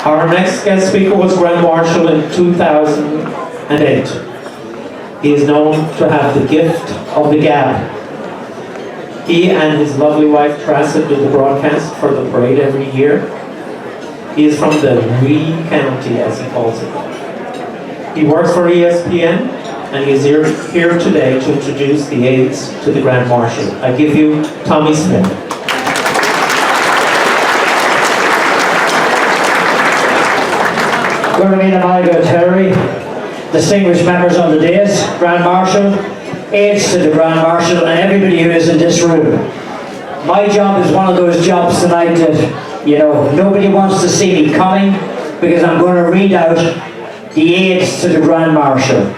Our next guest speaker was Grand Marshal in 2008. He is known to have the gift of the gab. He and his lovely wife Tressa do the broadcast for the parade every year. He is from the wee county, as he calls it. He works for ESPN, and he is here today to introduce the aides to the Grand Marshal. I give you Tommy Smith. Hilary, distinguished members on the dais, Grand Marshal, aides to the Grand Marshal, and everybody who is in this room. My job is one of those jobs tonight that, nobody wants to see me coming, because I'm going to read out the aides to the Grand Marshal.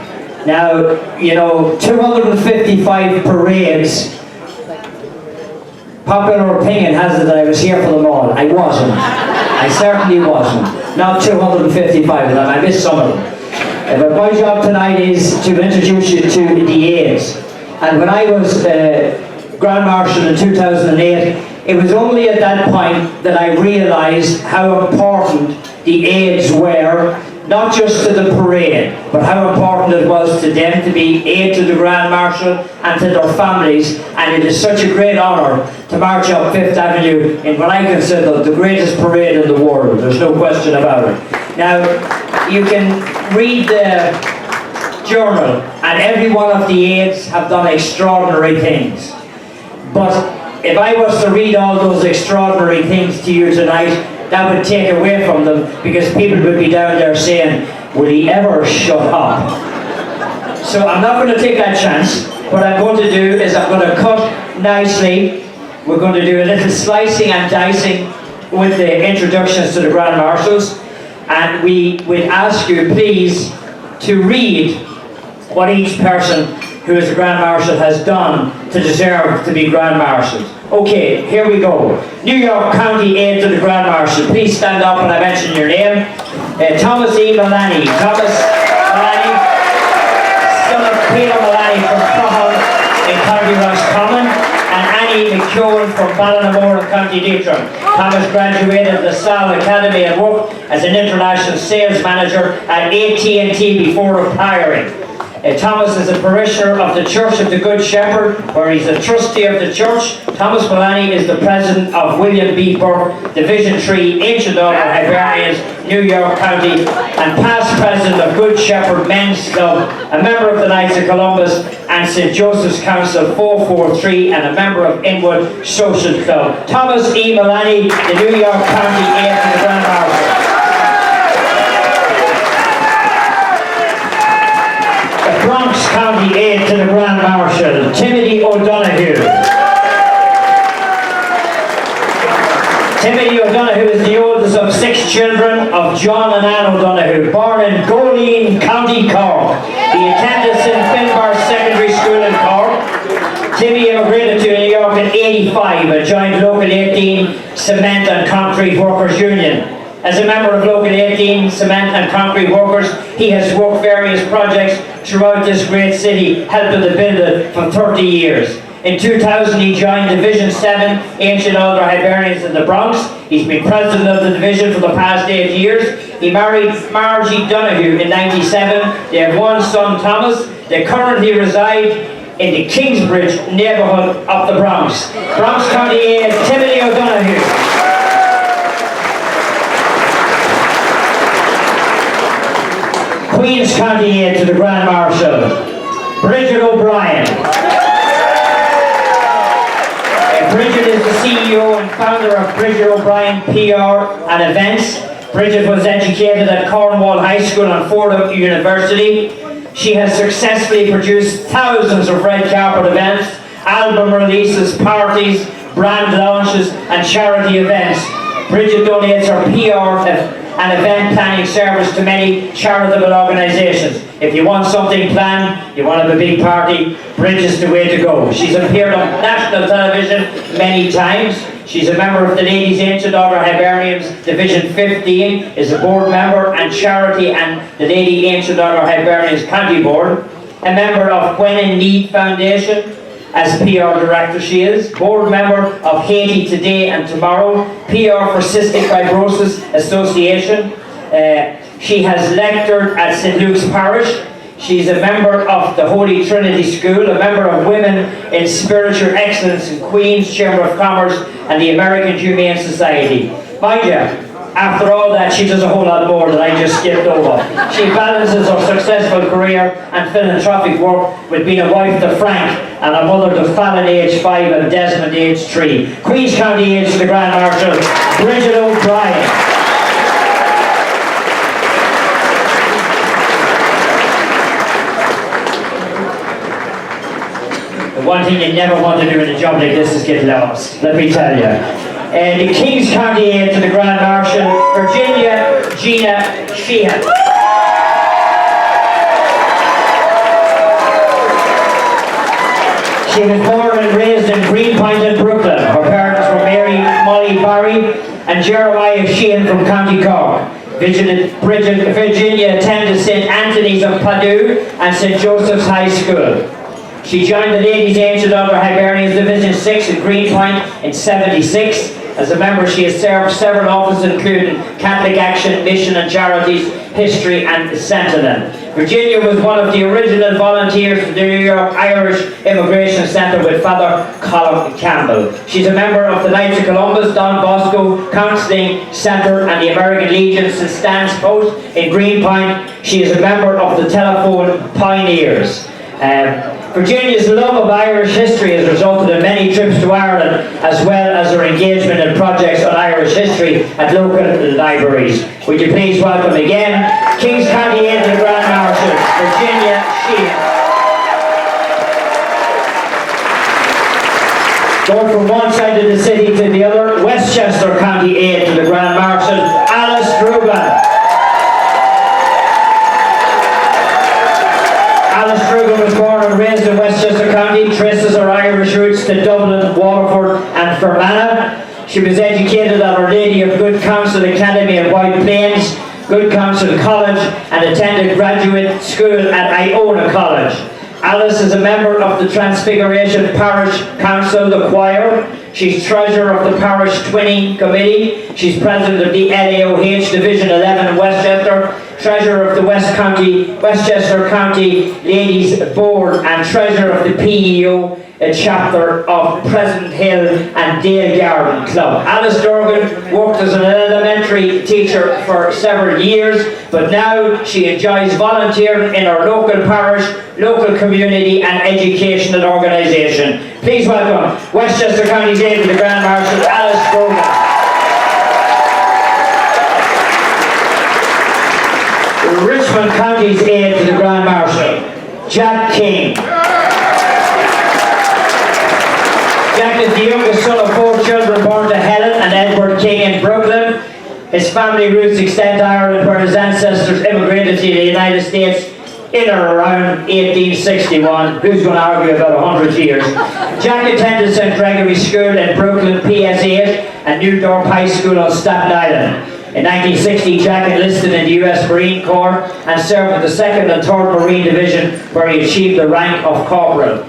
Now, 255 parades, popular opinion has it that I was here for them all. I wasn't. I certainly wasn't. Not 255 of them, I missed some of them. But my job tonight is to introduce you to the aides. And when I was Grand Marshal in 2008, it was only at that point that I realised how important the aides were, not just to the parade, but how important it was to them to be aid to the Grand Marshal and to their families. And it is such a great honour to march up 5th Avenue in what I consider the greatest parade in the world. There's no question about it. Now, you can read the journal, and every one of the aides have done extraordinary things. But if I was to read all those extraordinary things to you tonight, that would take away from them, because people would be down there saying, will he ever shut up? So I'm not going to take that chance. What I'm going to do is I'm going to cut nicely. We're going to do a little slicing and dicing with the introductions to the Grand Marshals, and we would ask you please to read what each person who is a Grand Marshal has done to deserve to be Grand Marshals. Okay, here we go. New York County aide to the Grand Marshal. Please stand up when I mention your name. Thomas E. Mullaney. Thomas Mullaney, son of Peter Mullaney from Cahill in County Roscommon, and Annie McKeown from Ballinamore in County Leitrim. Thomas graduated the SAL Academy and worked as an international sales manager at AT&T before retiring. Thomas is a parishioner of the Church of the Good Shepherd, where he's a trustee of the church. Thomas Mullaney is the president of William B. Burke, Division 3, Ancient Order Hibernians, New York County, and past president of Good Shepherd Men's Club, a member of the Knights of Columbus and St. Joseph's Council 443, and a member of Inwood Social Club. Thomas E. Mullaney, the New York County aide to the Grand Marshal. Bronx County aide to the Grand Marshal, Timothy O'Donoghue. Timothy O'Donoghue is the oldest of 6 children of John and Anne O'Donoghue, born in Goleen, County Cork. He attended St. Finbar's Secondary School in Cork. Timmy immigrated to New York in '85 and joined Local 18 Cement and Concrete Workers Union. As a member of Local 18 Cement and Concrete Workers, he has worked various projects throughout this great city, helping to build it for 30 years. In 2000, he joined Division 7 Ancient Order Hibernians in the Bronx. He's been president of the division for the past 8 years. He married Margie Donoghue in '97. They have one son, Thomas. They currently reside in the Kingsbridge neighborhood of the Bronx. Bronx County aide Timothy O'Donoghue. Queens County aide to the Grand Marshal, Bridget O'Brien. Bridget is the CEO and founder of Bridget O'Brien PR and Events. Bridget was educated at Cornwall High School and Fordham University. She has successfully produced thousands of red carpet events, album releases, parties, brand launches, and charity events. Bridget donates her PR and event planning service to many charitable organisations. If you want something planned, you want to have a big party, Bridget's the way to go. She's appeared on national television many times. She's a member of the Ladies Ancient Order Hibernians Division 15, is a board member and charity and the Lady Ancient Order Hibernians County Board, a member of When in Need Foundation, as PR Director she is, Board Member of Haiti Today and Tomorrow, PR for Cystic Fibrosis Association. She has lectured at St. Luke's Parish. She's a member of the Holy Trinity School, a member of Women in Spiritual Excellence in Queen's Chamber of Commerce and the American Humane Society. Mind you, after all that, she does a whole lot more than I just skipped over. She balances her successful career and philanthropic work with being a wife to Frank and a mother to Fallon age 5 and Desmond age 3. Queen's County age to the Grand Marshal, Bridget O'Brien. One thing you never want to do in a job like this is get lost, let me tell you. The Kings County aide to the Grand Marshal, Virginia Gina Sheehan. She was born and raised in Greenpoint in Brooklyn. Her parents were Mary Molly Barry and Jeremiah Sheehan from County Cork. Virginia attended St. Anthony's of Padua and St. Joseph's High School. She joined the Ladies' Angel under Beirne's Division 6 in Greenpoint in '76. As a member, she has served several offices including Catholic Action, Mission and Charities, History and Sentinel. Virginia was one of the original volunteers for the New York Irish Immigration Centre with Father Colin Campbell. She's a member of the Knights of Columbus, Don Bosco Counselling Centre and the American Legion St. Stan's Post in Greenpoint. She is a member of the Telephone Pioneers. Virginia's love of Irish history has resulted in many trips to Ireland, as well as her engagement in projects on Irish history at local libraries. Would you please welcome again Kings County aide to the Grand Marshal, Virginia Sheehan. Going from one side of the city to the other, Westchester County aide to the Grand Marshal, Alice Drugan. Alice Drugan was born and raised in Westchester County, traces her Irish roots to Dublin, Waterford and Fermanagh. She was educated at Our Lady of Good Counsel Academy at White Plains, Good Counsel College and attended graduate school at Iona College. Alice is a member of the Transfiguration Parish Council, the choir. She's treasurer of the Parish Twinning Committee. She's president of the LAOH Division 11 in Westchester, treasurer of the Westchester County Ladies Board and treasurer of the PEO, a chapter of Pleasant Hill and Dale Garden Club. Alice Durgan worked as an elementary teacher for several years, but now she enjoys volunteering in her local parish, local community and educational organisation. Please welcome Westchester County's aide to the Grand Marshal, Alice Durgan. Richmond County's aide to the Grand Marshal, Jack King. Jack is the youngest son of 4 children born to Helen and Edward King in Brooklyn. His family roots extend to Ireland, where his ancestors immigrated to the United States in or around 1861. Who's going to argue about 100 years? Jack attended St. Gregory's School in Brooklyn, PS8, and New Dorp High School on Staten Island. In 1960, Jack enlisted in the US Marine Corps and served with the 2nd and 3rd Marine Division, where he achieved the rank of corporal.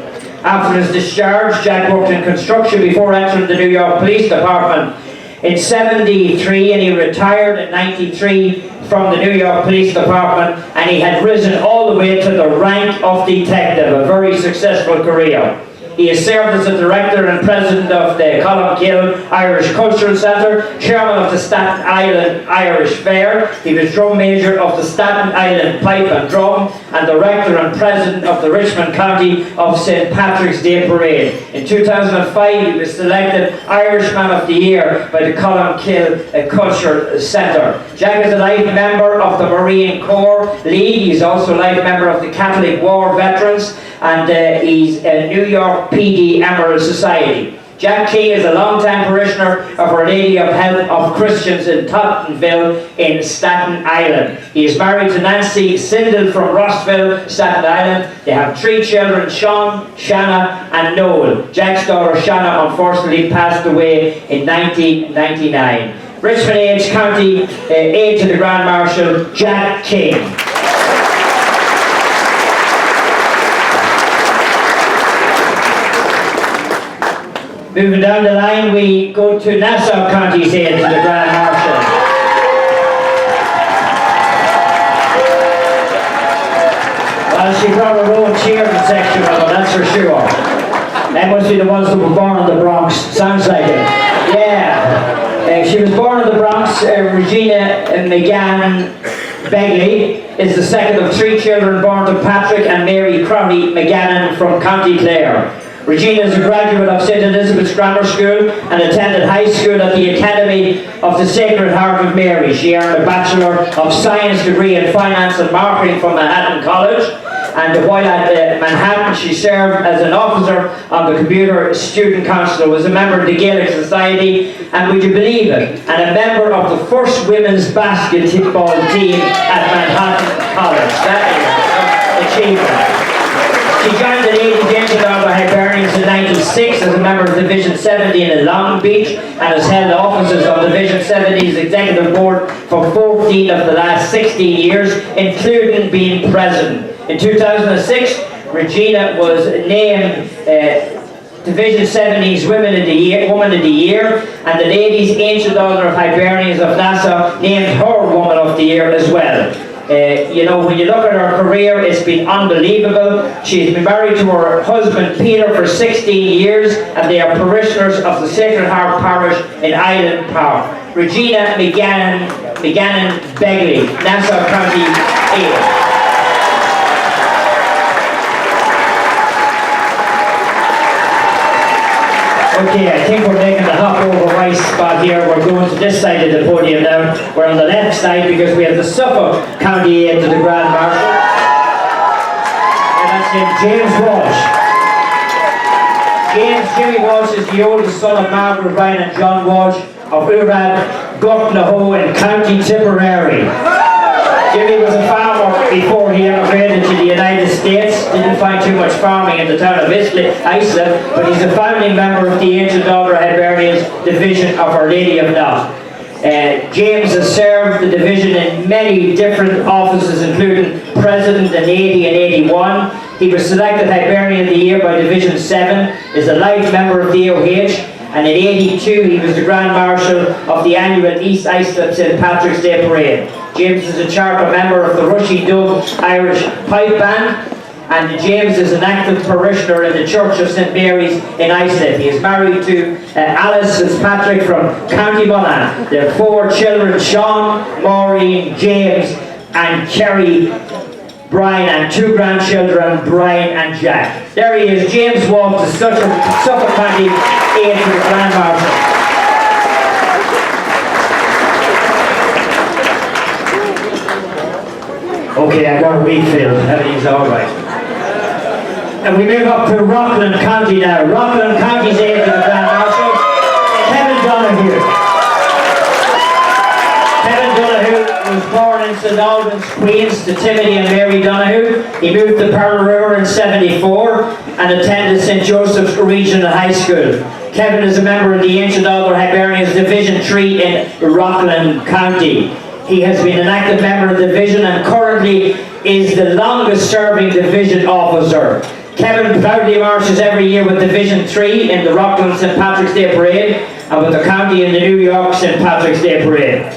After his discharge, Jack worked in construction before entering the New York Police Department in '73, and he retired in '93 from the New York Police Department, and he had risen all the way to the rank of detective, a very successful career. He has served as a director and president of the Columkill Irish Cultural Centre, chairman of the Staten Island Irish Fair. He was drum major of the Staten Island Pipe and Drum, and director and president of the Richmond County of St. Patrick's Day Parade. In 2005, he was selected Irishman of the Year by the Columkill Cultural Centre. Jack is a life member of the Marine Corps League. He's also a life member of the Catholic War Veterans, and he's a New York PD Emerald Society. Jack King is a long-time parishioner of Our Lady of Help of Christians in Tottenville in Staten Island. He is married to Nancy Sindel from Rossville, Staten Island. They have 3 children, Sean, Shanna and Noel. Jack's daughter Shanna unfortunately passed away in 1999. Richmond Age County aide to the Grand Marshal, Jack King. Moving down the line, we go to Nassau County's head to the Grand Marshal. Well, she brought a row of cheering section of them, that's for sure. That must be the ones that were born in the Bronx. Sounds like it. Yeah. She was born in the Bronx. Regina McGann Begley is the second of 3 children born to Patrick and Mary Crowley McGannon from County Clare. Regina is a graduate of St. Elizabeth's Grammar School and attended high school at the Academy of the Sacred Heart of Mary. She earned a Bachelor of Science degree in Finance and Marketing from Manhattan College. And while at Manhattan, she served as an officer on the Computer Student Council, was a member of the Gaelic Society, and would you believe it, and a member of the first women's basketball team at Manhattan College. That is an achievement. She joined the Lady Angel of the Hibernians in 1996 as a member of Division 70 in Long Beach, and has held offices on Division 70's executive board for 14 of the last 16 years, including being president. In 2006, Regina was named Division 70's Woman of the Year, and the Ladies Ancient Order of Hibernians of Nassau named her Woman of the Year as well. You know, when you look at her career, it's been unbelievable. She's been married to her husband Peter for 16 years, and they are parishioners of the Sacred Heart Parish in Island Park. Regina McGannon Begley, Nassau County 8. Okay, I think we're making the hop over my spot here. We're going to this side of the podium now. We're on the left side because we have the Suffolk County aide to the Grand Marshal. And that's named James Walsh. Jimmy Walsh is the oldest son of Margaret Ryan and John Walsh of Urad, Gurknaho in County Tipperary. Jimmy was a farmer before he emigrated to the United States. Didn't find too much farming in the town of Iceland, but he's a founding member of the Ancient Order of Hibernians Division of Our Lady of Knot. James has served the division in many different offices, including President in 80 and 81. He was selected Hibernian of the Year by Division 7, is a life member of the OH, and in 82 he was the Grand Marshal of the annual East Iceland St. Patrick's Day Parade. James is a charter member of the Rushy Dove Irish Pipe Band, and James is an active parishioner in the Church of St. Mary's in Iceland. He is married to Alice Fitzpatrick from County Monaghan. They have 4 children, Sean, Maureen, James and Kerry, Brian, and 2 grandchildren, Brian and Jack. There he is, James Walsh, the Suffolk County aide to the Grand Marshal. Okay, I got a refill. Everything's all right. And we move up to Rockland County now. Rockland County's aide to the Grand Marshal, Kevin Donahue. Kevin Donahue was born in St. Albans, Queens, to Timothy and Mary Donahue. He moved to Pearl River in 74 and attended St. Joseph's Regional High School. Kevin is a member of the Ancient Order of Hibernians Division 3 in Rockland County. He has been an active member of the division and currently is the longest serving division officer. Kevin proudly marches every year with Division 3 in the Rockland St. Patrick's Day Parade and with the county in the New York St. Patrick's Day Parade.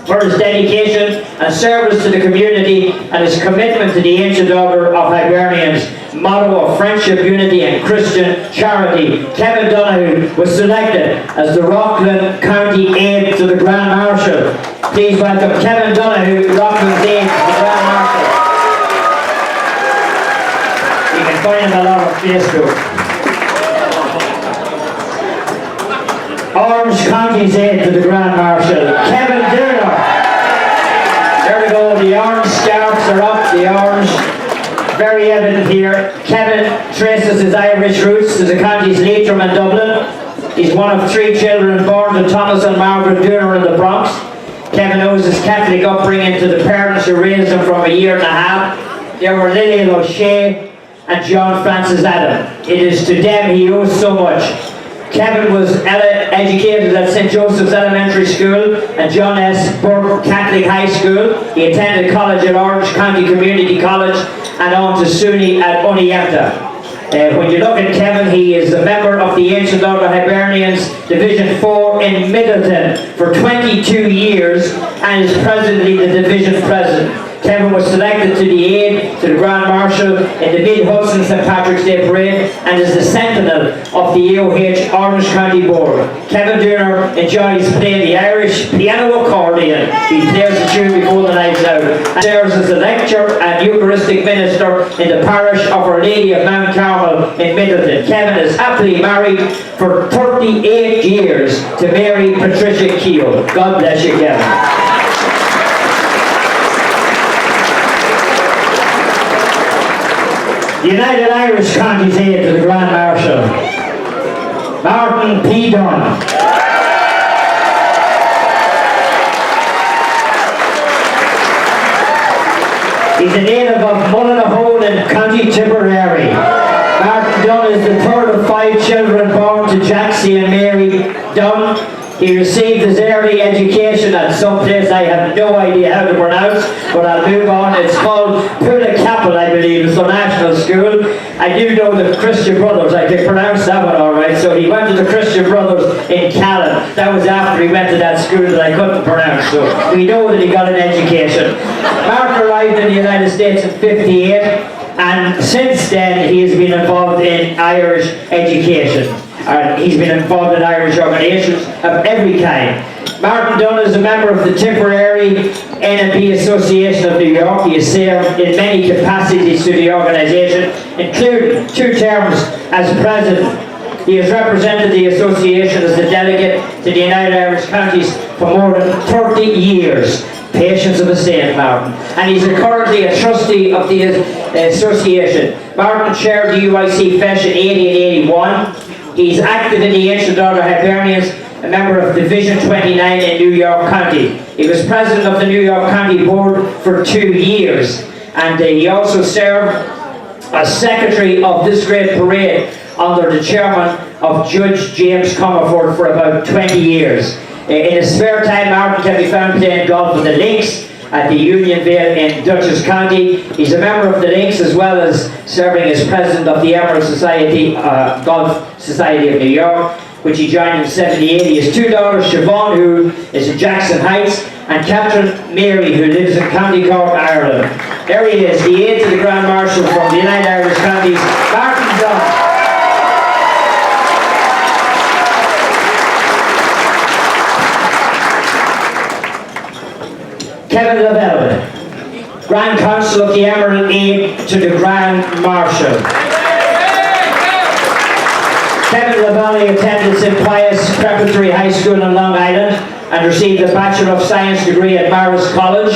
For his dedication and service to the community and his commitment to the Ancient Order of Hibernians, motto of friendship, unity and Christian charity, Kevin Donahue was selected as the Rockland County aide to the Grand Marshal. Please welcome Kevin Donahue, Rockland's aide to the Grand Marshal. You can find him a lot on Facebook. Orange County's aide to the Grand Marshal, Kevin Beirne. There we go, the orange scarves are up, the orange, very evident here. Kevin traces his Irish roots to the county's Leitrim and Dublin. He's one of 3 children born to Thomas and Margaret Beirne in the Bronx. Kevin owes his Catholic upbringing to the parents who raised him from a year and a half. There were Lillian O'Shea and John Francis Adam. It is to them he owes so much. Kevin was educated at St. Joseph's Elementary School and John S. Burke Catholic High School. He attended college at Orange County Community College and on to SUNY at Uniacta. When you look at Kevin, he is a member of the Ancient Order Hibernians Division 4 in Middleton for 22 years and is presently the Division President. Kevin was selected to the aid to the Grand Marshal in the Mid-Hudson St. Patrick's Day Parade and is the sentinel of the AOH Orange County Board. Kevin Dooner enjoys playing the Irish piano accordion. He plays the tune before the night's out and serves as a lecturer and Eucharistic minister in the parish of Our Lady of Mount Carmel in Middleton. Kevin is happily married for 38 years to Mary Patricia Keel. God bless you, Kevin. The United Irish County's aid to the Grand Marshal, Martin P. Dunn. He's a native of Mullinahone in County Tipperary. Martin Dunn is the third of 5 children born to Jacksie and Mary Dunn. He received his early education at some place I have no idea how to pronounce, but I'll move on. It's called Pula Capel, I believe. It's a national school. I do know the Christian Brothers. I can pronounce that one all right. So he went to the Christian Brothers in Callan. That was after he went to that school that I couldn't pronounce. So we know that he got an education. Mark arrived in the United States in '58, and since then he has been involved in Irish education. He's been involved in Irish organisations of every kind. Martin Dunn is a member of the Tipperary NMP Association of New York. He has served in many capacities to the organisation, including 2 terms as president. He has represented the association as the delegate to the United Irish Counties for more than 30 years. Patience of a saint, Martin. And he's currently a trustee of the association. Martin chaired the UIC FESH in 80 and 81. He's active in the Ancient Order Hibernians, a member of Division 29 in New York County. He was president of the New York County Board for 2 years, and he also served as secretary of this great parade under the chairman of Judge James Comerford for about 20 years. In his spare time, Martin can be found playing golf with the Links at the Unionville in Dutchess County. He's a member of the Links as well as serving as president of the Emerald Society, Golf Society of New York, which he joined in '78. He has 2 daughters, Siobhan, who is in Jackson Heights, and Catherine Mary, who lives in County Cork, Ireland. There he is, the aide to the Grand Marshal from the United Irish Counties, Martin Dunn. Kevin Lavelle, Grand Counsel of the Emerald Aid to the Grand Marshal. Kevin Lavelle attended St. Pius Preparatory High School in Long Island and received a Bachelor of Science degree at Marist College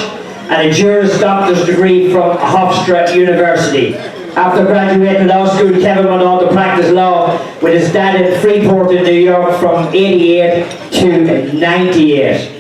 and a Juris Doctor's degree from Hofstra University. After graduating law school, Kevin went on to practice law with his dad in Freeport in New York from '88 to '98.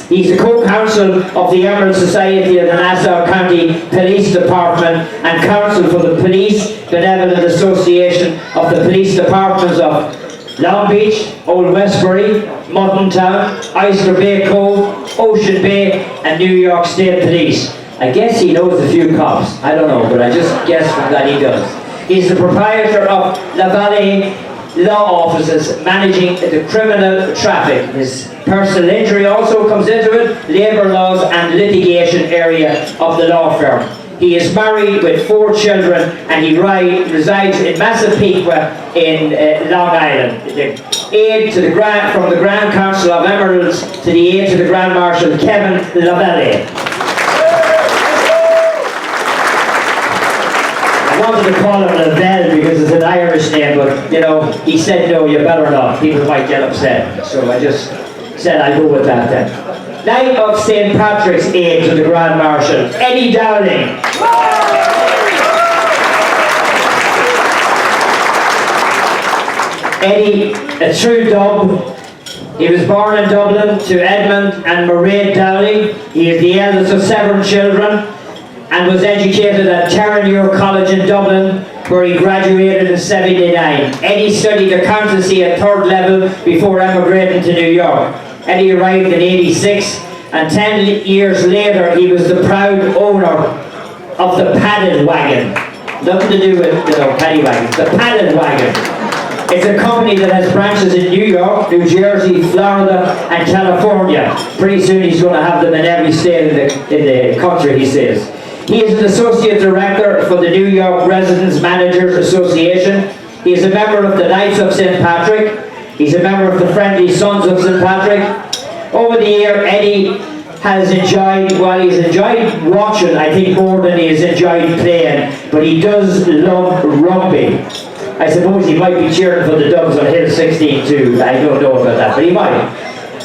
He's the co-counsel of the Emerald Society of the Nassau County Police Department and counsel for the Police Benevolent Association of the Police Departments of Long Beach, Old Westbury, Muttontown, Oyster Bay Cove, Ocean Bay, and New York State Police. I guess he knows a few cops. I don't know, but I just guess from that he does. He's the proprietor of La Valley Law Offices, managing the criminal traffic. His personal injury also comes into it, labour laws and litigation area of the law firm. He is married with 4 children and he resides in Massapequa in Long Island. The aide to the from the Grand Council of Emeralds to the aide to the Grand Marshal, Kevin Lavelle. I wanted to call him Lavelle because it's an Irish name, but you know, he said no, you better not. People might get upset. So I just said I'll go with that then. Night of St. Patrick's aid to the Grand Marshal, Eddie Dowling. Eddie, a true Dub. He was born in Dublin to Edmund and Mairead Dowling. He is the eldest of 7 children and was educated at Terenure College in Dublin, where he graduated in '79. Eddie studied accountancy at 3rd level before emigrating to New York. Eddie arrived in '86, and 10 years later he was the proud owner of the padded wagon. Nothing to do with, paddy wagons. The Paddy Wagon. It's a company that has branches in New York, New Jersey, Florida, and California. Pretty soon he's going to have them in every state in the country, he says. He is an associate director for the New York Residents Managers Association. He is a member of the Knights of St. Patrick. He's a member of the Friendly Sons of St. Patrick. Over the year, Eddie has enjoyed, he's enjoyed watching, I think, more than he has enjoyed playing, but he does love rugby. I suppose he might be cheering for the Dubs on Hill 16 too. I don't know about that, but he might.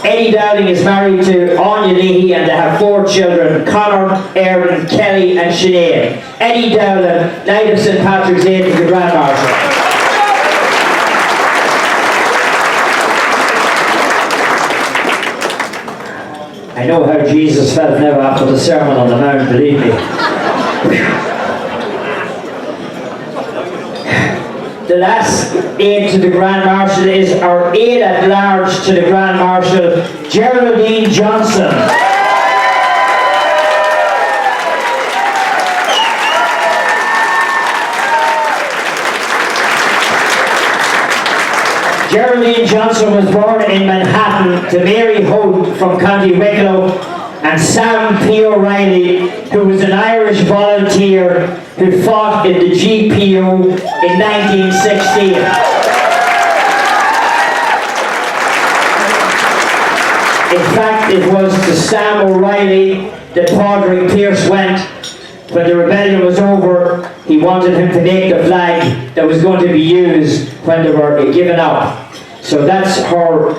Eddie Dowling is married to Anya Leahy and they have 4 children, Connor, Erin, Kelly and Sinead. Eddie Dowling, Knight of St. Patrick's Day to the Grand Marshal. I know how Jesus felt now after the Sermon on the Mount, believe me. The last aide to the Grand Marshal is our aide at large to the Grand Marshal, Geraldine Johnson. Geraldine Johnson was born in Manhattan to Mary Holt from County Wicklow and Sam P. O'Reilly, who was an Irish volunteer who fought in the GPO in 1916. In fact, it was to Sam O'Reilly that Padraig Pearse went. When the rebellion was over, he wanted him to make the flag that was going to be used when they were given up. So that's her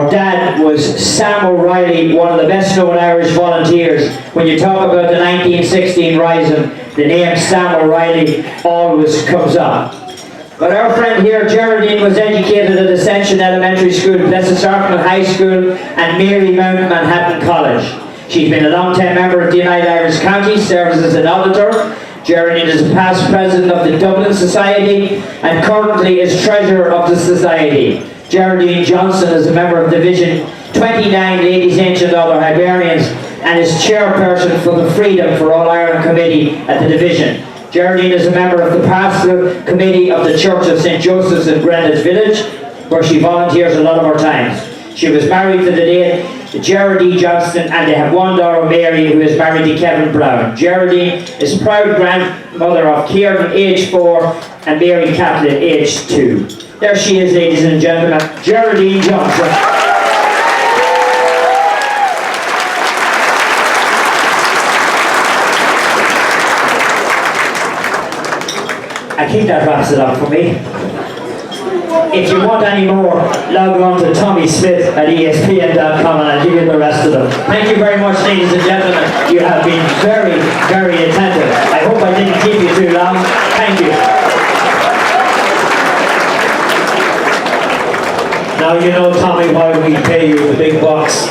dad was Sam O'Reilly, one of the best known Irish volunteers. When you talk about the 1916 Rising, the name Sam O'Reilly always comes up. But our friend here, Geraldine, was educated at Ascension Elementary School, Blessed Sacrament High School, and Marymount Manhattan College. She's been a long-time member of the United Irish Counties, serves as an auditor. Geraldine is a past president of the Dublin Society and currently is treasurer of the Society. Geraldine Johnson is a member of Division 29 Ladies Ancient Order Hibernians and is chairperson for the Freedom for All Ireland Committee at the Division. Geraldine is a member of the Pastoral Committee of the Church of St. Joseph's in Greenwich Village, where she volunteers a lot of her time. She was married to the late Geraldine Johnston and they have one daughter, Mary, who is married to Kevin Brown. Geraldine is proud grandmother of Kieran, age 4, and Mary Kaplan, age 2. There she is, ladies and gentlemen, Geraldine Johnson. I think that wraps it up for me. If you want any more, log on to Tommy Smith at ESPN.com and I'll give you the rest of them. Thank you very much, ladies and gentlemen. You have been very, very attentive. I hope I didn't keep you too long. Thank you. Now you know, Tommy, why we pay you the big bucks.